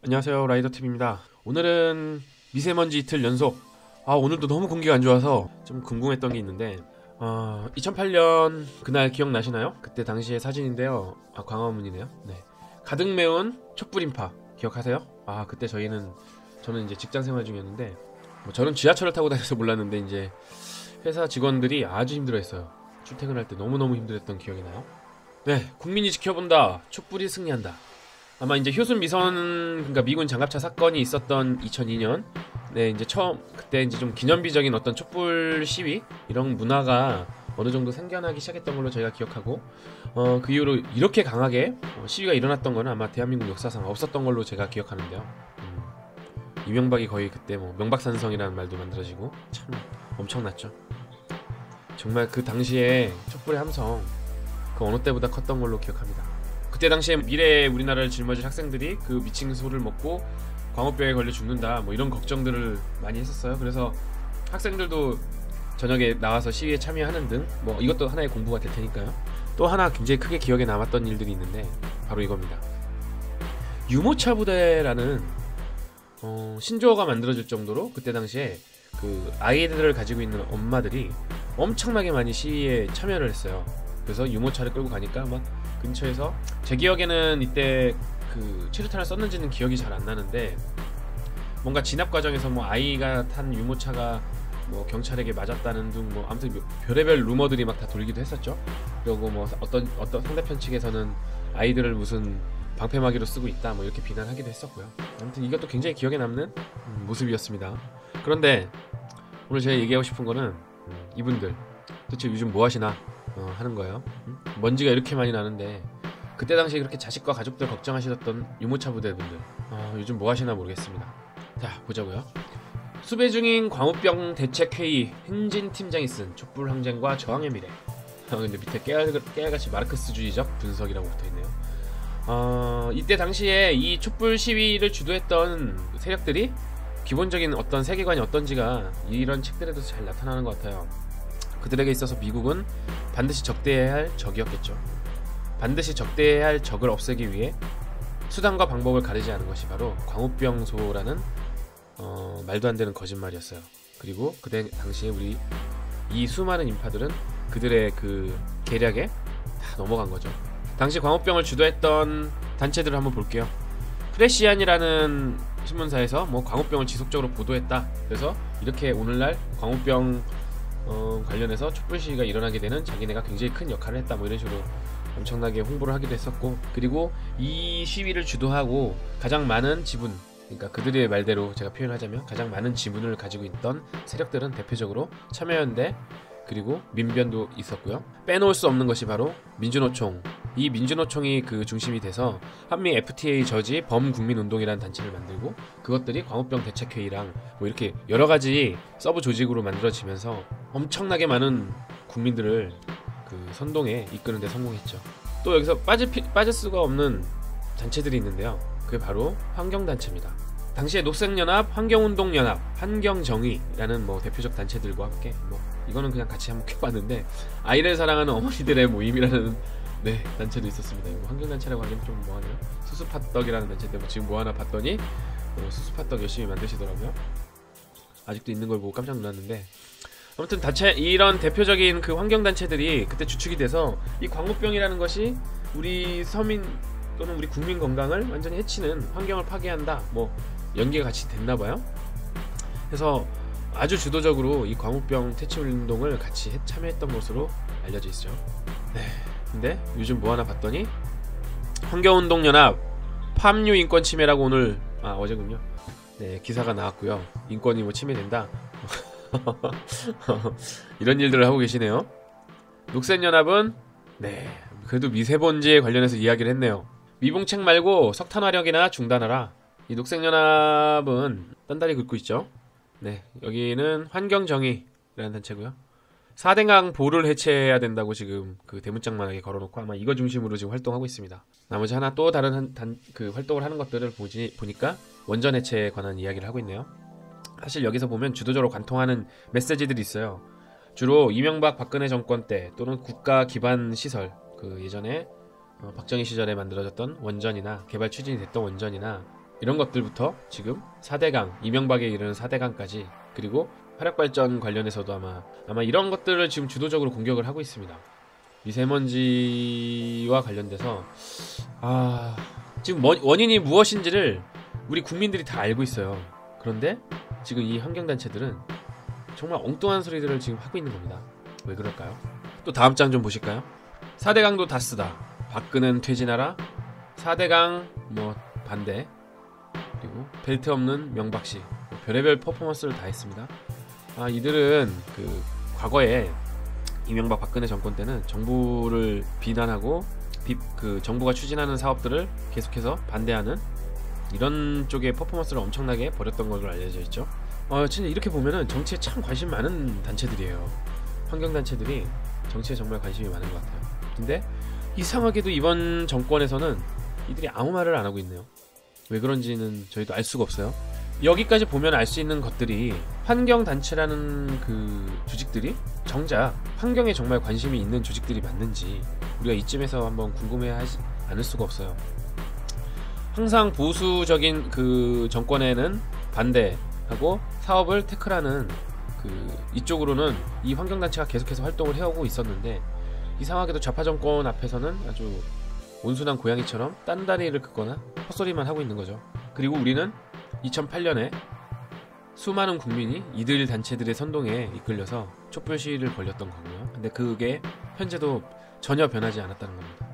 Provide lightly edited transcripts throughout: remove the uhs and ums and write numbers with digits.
안녕하세요, 라이더팀입니다. 오늘은 미세먼지 이틀 연속. 오늘도 너무 공기가 안 좋아서 좀 궁금했던 게 있는데 2008년 그날 기억나시나요? 그때 당시의 사진인데요. 광화문이네요. 네. 가득 메운 촛불 인파 기억하세요? 그때 저는 이제 직장 생활 중이었는데 저는 지하철을 타고 다녀서 몰랐는데 이제 회사 직원들이 아주 힘들어했어요. 출퇴근할 때 너무너무 힘들었던 기억이 나요. 네, 국민이 지켜본다. 촛불이 승리한다. 아마 이제 효순 미선, 그러니까 미군 장갑차 사건이 있었던 2002년, 네, 이제 그때 이제 좀 기념비적인 어떤 촛불 시위 이런 문화가 어느 정도 생겨나기 시작했던 걸로 저희가 기억하고, 그 이후로 이렇게 강하게 시위가 일어났던 거는 아마 대한민국 역사상 없었던 걸로 제가 기억하는데요. 이명박이 거의 그때 명박산성이라는 말도 만들어지고 참 엄청났죠. 정말 그 당시에 촛불의 함성 그 어느 때보다 컸던 걸로 기억합니다. 그때 당시에 미래의 우리나라를 짊어질 학생들이 그 미친 소를 먹고 광우병에 걸려 죽는다 이런 걱정들을 많이 했었어요. 그래서 학생들도 저녁에 나와서 시위에 참여하는 등 이것도 하나의 공부가 될 테니까요. 또 하나 굉장히 크게 기억에 남았던 일들이 있는데 바로 이겁니다. 유모차 부대라는 신조어가 만들어질 정도로 그때 당시에 그 아이들을 가지고 있는 엄마들이 엄청나게 많이 시위에 참여를 했어요. 그래서 유모차를 끌고 가니까 막 근처에서, 제 기억에는 이때 그 최루탄을 썼는지는 기억이 잘 안 나는데, 뭔가 진압 과정에서 아이가 탄 유모차가 경찰에게 맞았다는 등 아무튼 별의별 루머들이 막 다 돌기도 했었죠. 그리고 어떤 상대편 측에서는 아이들을 무슨 방패막이로 쓰고 있다 이렇게 비난하기도 했었고요. 아무튼 이것도 굉장히 기억에 남는 모습이었습니다. 그런데 오늘 제가 얘기하고 싶은 거는 이분들 도대체 요즘 뭐 하시나 하는 거예요. 먼지가 이렇게 많이 나는데 그때 당시에 그렇게 자식과 가족들 걱정하시던 유모차 부대분들 요즘 뭐 하시나 모르겠습니다. 자, 보자고요. 수배 중인 광우병 대책회의 행진 팀장이 쓴 촛불 항쟁과 저항의 미래. 근데 밑에 깨알같이 마르크스주의적 분석이라고 붙어있네요. 이때 당시에 이 촛불 시위를 주도했던 세력들이 기본적인 어떤 세계관이 어떤지가 이런 책들에도 잘 나타나는 것 같아요. 그들에게 있어서 미국은 반드시 적대해야 할 적이었겠죠. 반드시 당대해야 할 적을 없애기 위해 수단과 방법을 가리지 않은 것이 바로 광우병소라는 말도 안 되는 거짓말이었어요. 그리고 그때 당시에 우리 이 수많은 인파들은 그들의 그 계략에 다 넘어간 거죠. 당시 광우병을 주도했던 단체들을 한번 볼게요. 프레시안이라는 신문사에서 광우병을 지속적으로 보도했다. 그래서 이렇게 오늘날 광우병 관련해서 촛불 시위가 일어나게 되는 자기네가 굉장히 큰 역할을 했다 이런 식으로 엄청나게 홍보를 하기도 했었고, 그리고 이 시위를 주도하고 가장 많은 지분, 그러니까 그들의 말대로 제가 표현하자면 가장 많은 지분을 가지고 있던 세력들은 대표적으로 참여연대 그리고 민변도 있었고요. 빼놓을 수 없는 것이 바로 민주노총. 이 민주노총이 그 중심이 돼서 한미 FTA 저지 범국민운동이라는 단체를 만들고, 그것들이 광우병 대책회의랑 이렇게 여러가지 서브 조직으로 만들어지면서 엄청나게 많은 국민들을 그 선동에 이끄는 데 성공했죠. 또 여기서 빠질 수가 없는 단체들이 있는데요. 그게 바로 환경단체입니다. 당시에 녹색연합, 환경운동연합, 환경정의라는 대표적 단체들과 함께 이거는 그냥 같이 한번 껴봤는데, 아이를 사랑하는 어머니들의 모임이라는 단체도 있었습니다. 이거 환경단체라고 하기엔 좀 뭐하네요. 수수팥떡이라는 단체인데 지금 뭐하나 봤더니 수수팥떡 열심히 만드시더라고요. 아직도 있는 걸 보고 깜짝 놀랐는데, 아무튼 이런 대표적인 그 환경단체들이 그때 주축이 돼서 이 광우병이라는 것이 우리 서민 또는 우리 국민 건강을 완전히 해치는, 환경을 파괴한다 연계가 같이 됐나봐요. 그래서 아주 주도적으로 이 광우병 퇴치운동을 같이 참여했던 것으로 알려져 있죠. 근데 요즘 뭐 하나 봤더니 환경운동연합 팜유 인권 침해라고 오늘 어제군요. 기사가 나왔고요. 인권이 침해된다. 이런 일들을 하고 계시네요. 녹색연합은 그래도 미세먼지에 관련해서 이야기를 했네요. 미봉책 말고 석탄 화력이나 중단하라. 이 녹색연합은 딴다리 긁고 있죠. 여기는 환경정의라는 단체고요. 4대강 보를 해체해야 된다고 지금 그 대문짝만하게 걸어놓고 아마 이거 중심으로 지금 활동하고 있습니다. 나머지 하나 또 다른 그 활동을 하는 것들을 보니까 원전 해체에 관한 이야기를 하고 있네요. 사실 여기서 보면 주도적으로 관통하는 메시지들이 있어요. 주로 이명박 박근혜 정권 때 또는 국가 기반 시설, 그 예전에 박정희 시절에 만들어졌던 원전이나 개발 추진이 됐던 원전이나 이런 것들부터 지금 4대강, 이명박에 이르는 4대강까지, 그리고 화력발전 관련해서도 아마 이런 것들을 지금 주도적으로 공격을 하고 있습니다. 미세먼지와 관련돼서 지금 원인이 무엇인지를 우리 국민들이 다 알고 있어요. 그런데 지금 이 환경단체들은 정말 엉뚱한 소리들을 지금 하고 있는 겁니다. 왜 그럴까요? 또 다음 장 좀 보실까요? 4대강도 다 쓰다, 박근혜는 퇴진하라, 4대강 뭐 반대, 그리고 벨트 없는 명박씨, 별의별 퍼포먼스를 다 했습니다. 이들은 그 과거에 이명박 박근혜 정권 때는 정부를 비난하고 그 정부가 추진하는 사업들을 계속해서 반대하는 이런 쪽의 퍼포먼스를 엄청나게 벌였던 걸로 알려져 있죠. 진짜 이렇게 보면은 정치에 참 관심 많은 단체들이에요. 환경단체들이 정치에 정말 관심이 많은 것 같아요. 근데 이상하게도 이번 정권에서는 이들이 아무 말을 안 하고 있네요. 왜 그런지는 저희도 알 수가 없어요. 여기까지 보면 알 수 있는 것들이, 환경단체라는 그 조직들이 정작 환경에 정말 관심이 있는 조직들이 맞는지 우리가 이쯤에서 한번 궁금해하지 않을 수가 없어요. 항상 보수적인 그 정권에는 반대하고 사업을 태클하는 이쪽으로는 이 환경단체가 계속해서 활동을 해오고 있었는데, 이상하게도 좌파 정권 앞에서는 아주 온순한 고양이처럼 딴다리를 긋거나 헛소리만 하고 있는 거죠. 그리고 우리는 2008년에 수많은 국민이 이들 단체들의 선동에 이끌려서 촛불 시위를 벌였던 거고요. 근데 그게 현재도 전혀 변하지 않았다는 겁니다.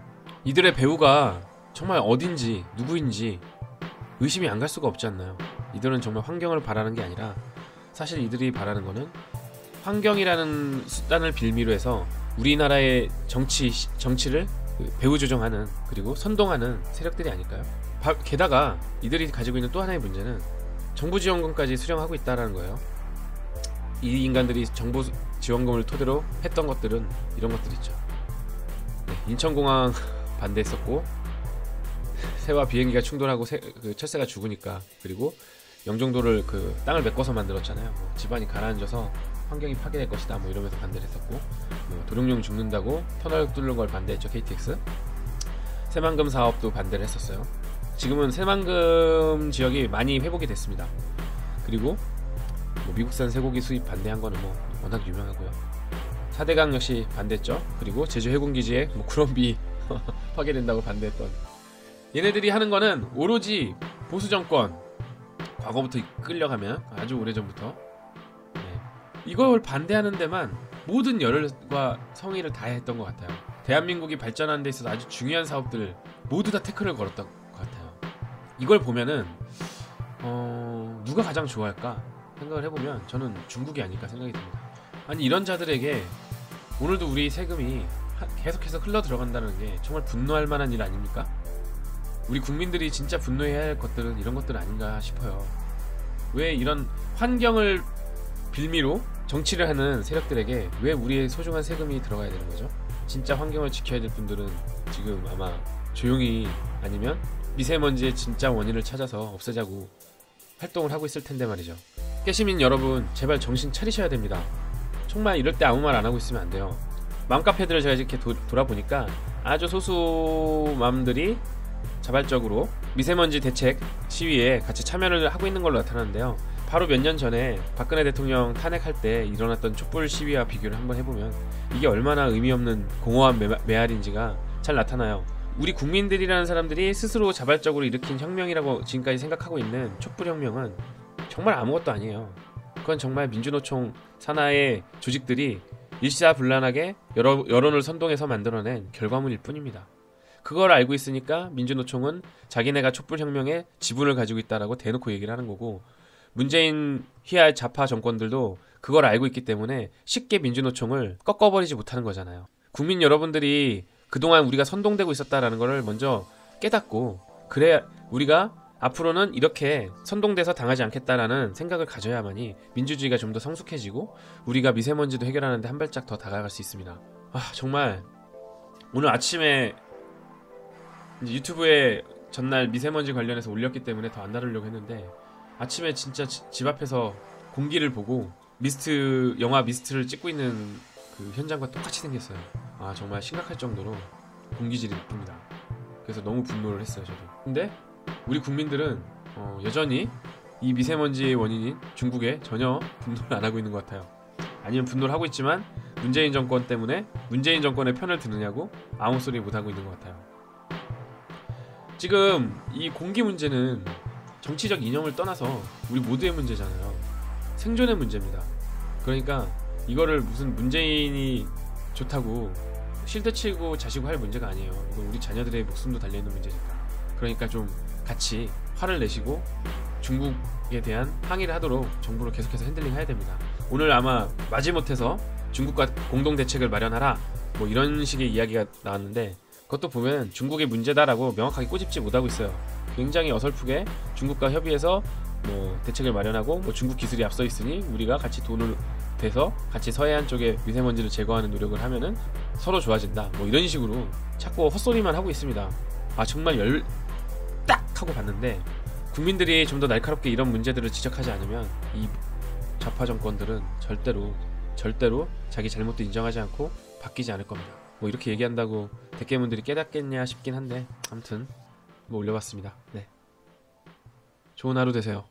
이들의 배후가 정말 어딘지 누구인지 의심이 안 갈 수가 없지 않나요? 이들은 정말 환경을 바라는 게 아니라, 사실 이들이 바라는 거는 환경이라는 수단을 빌미로 해서 우리나라의 정치를 배후 조정하는, 그리고 선동하는 세력들이 아닐까요? 게다가 이들이 가지고 있는 또 하나의 문제는 정부 지원금까지 수령하고 있다는 거예요. 이 인간들이 정부 지원금을 토대로 했던 것들은 이런 것들 있죠. 인천공항 반대했었고, 새와 비행기가 충돌하고 철새가 죽으니까, 그리고 영종도를 땅을 메꿔서 만들었잖아요. 집안이 가라앉아서 환경이 파괴될 것이다 이러면서 반대를 했었고, 도룡뇽 죽는다고 터널 뚫는 걸 반대했죠, KTX. 새만금 사업도 반대를 했었어요. 지금은 새만금 지역이 많이 회복이 됐습니다. 그리고 미국산 쇠고기 수입 반대한 거는 워낙 유명하고요. 4대강 역시 반대했죠. 그리고 제주 해군기지에 구럼비 파괴된다고 반대했던, 얘네들이 하는 거는 오로지 보수정권 과거부터 끌려가면 아주 오래전부터 이걸 반대하는 데만 모든 열과 성의를 다했던 것 같아요. 대한민국이 발전하는 데 있어서 아주 중요한 사업들 모두 다 태클을 걸었던 것 같아요. 이걸 보면은 누가 가장 좋아할까 생각을 해보면 저는 중국이 아닐까 생각이 듭니다. 아니, 이런 자들에게 오늘도 우리 세금이 계속해서 흘러 들어간다는 게 정말 분노할 만한 일 아닙니까? 우리 국민들이 진짜 분노해야 할 것들은 이런 것들 아닌가 싶어요. 왜 이런 환경을 빌미로 정치를 하는 세력들에게 왜 우리의 소중한 세금이 들어가야 되는 거죠? 진짜 환경을 지켜야 될 분들은 지금 아마 조용히, 아니면 미세먼지의 진짜 원인을 찾아서 없애자고 활동을 하고 있을 텐데 말이죠. 깨시민 여러분, 제발 정신 차리셔야 됩니다. 정말 이럴 때 아무 말 안 하고 있으면 안 돼요. 맘카페들을 제가 이렇게 돌아보니까 아주 소수맘들이 자발적으로 미세먼지 대책 시위에 같이 참여를 하고 있는 걸로 나타나는데요. 바로 몇 년 전에 박근혜 대통령 탄핵할 때 일어났던 촛불 시위와 비교를 한번 해보면 이게 얼마나 의미 없는 공허한 메아리인지가 잘 나타나요. 우리 국민들이라는 사람들이 스스로 자발적으로 일으킨 혁명이라고 지금까지 생각하고 있는 촛불혁명은 정말 아무것도 아니에요. 그건 정말 민주노총 산하의 조직들이 일사불란하게 여론을 선동해서 만들어낸 결과물일 뿐입니다. 그걸 알고 있으니까 민주노총은 자기네가 촛불혁명에 지분을 가지고 있다라고 대놓고 얘기를 하는 거고, 문재인 휘하의 좌파 정권들도 그걸 알고 있기 때문에 쉽게 민주노총을 꺾어버리지 못하는 거잖아요. 국민 여러분들이 그동안 우리가 선동되고 있었다라는 걸 먼저 깨닫고, 그래야 우리가 앞으로는 이렇게 선동돼서 당하지 않겠다라는 생각을 가져야만이 민주주의가 좀 더 성숙해지고 우리가 미세먼지도 해결하는데 한 발짝 더 다가갈 수 있습니다. 정말 오늘 아침에 유튜브에 전날 미세먼지 관련해서 올렸기 때문에 더 안 다루려고 했는데, 아침에 진짜 집 앞에서 공기를 보고 영화 미스트를 찍고 있는 그 현장과 똑같이 생겼어요. 정말 심각할 정도로 공기질이 나쁩니다. 그래서 너무 분노를 했어요, 저도. 근데 우리 국민들은 여전히 이 미세먼지의 원인인 중국에 전혀 분노를 안 하고 있는 것 같아요. 아니면 분노를 하고 있지만 문재인 정권 때문에 문재인 정권의 편을 드느냐고 아무 소리 못 하고 있는 것 같아요. 지금 이 공기 문제는 정치적 이념을 떠나서 우리 모두의 문제잖아요. 생존의 문제입니다. 그러니까 이거를 무슨 문재인이 좋다고 실드치고 자시고 할 문제가 아니에요. 이건 우리 자녀들의 목숨도 달려있는 문제니까. 그러니까 좀 같이 화를 내시고 중국에 대한 항의를 하도록 정부를 계속해서 핸들링 해야 됩니다. 오늘 아마 마지못해서 중국과 공동 대책을 마련하라 뭐 이런 식의 이야기가 나왔는데, 그것도 보면 중국의 문제다라고 명확하게 꼬집지 못하고 있어요. 굉장히 어설프게 중국과 협의해서 뭐 대책을 마련하고 뭐 중국 기술이 앞서 있으니 우리가 같이 돈을 대서 같이 서해안 쪽에 미세먼지를 제거하는 노력을 하면은 서로 좋아진다 뭐 이런 식으로 자꾸 헛소리만 하고 있습니다. 아 정말 열 딱 하고 봤는데, 국민들이 좀 더 날카롭게 이런 문제들을 지적하지 않으면 이 좌파 정권들은 절대로 자기 잘못도 인정하지 않고 바뀌지 않을 겁니다. 뭐 이렇게 얘기한다고 대깨문들이 깨닫겠냐 싶긴 한데, 아무튼 뭐 올려봤습니다. 네, 좋은 하루 되세요.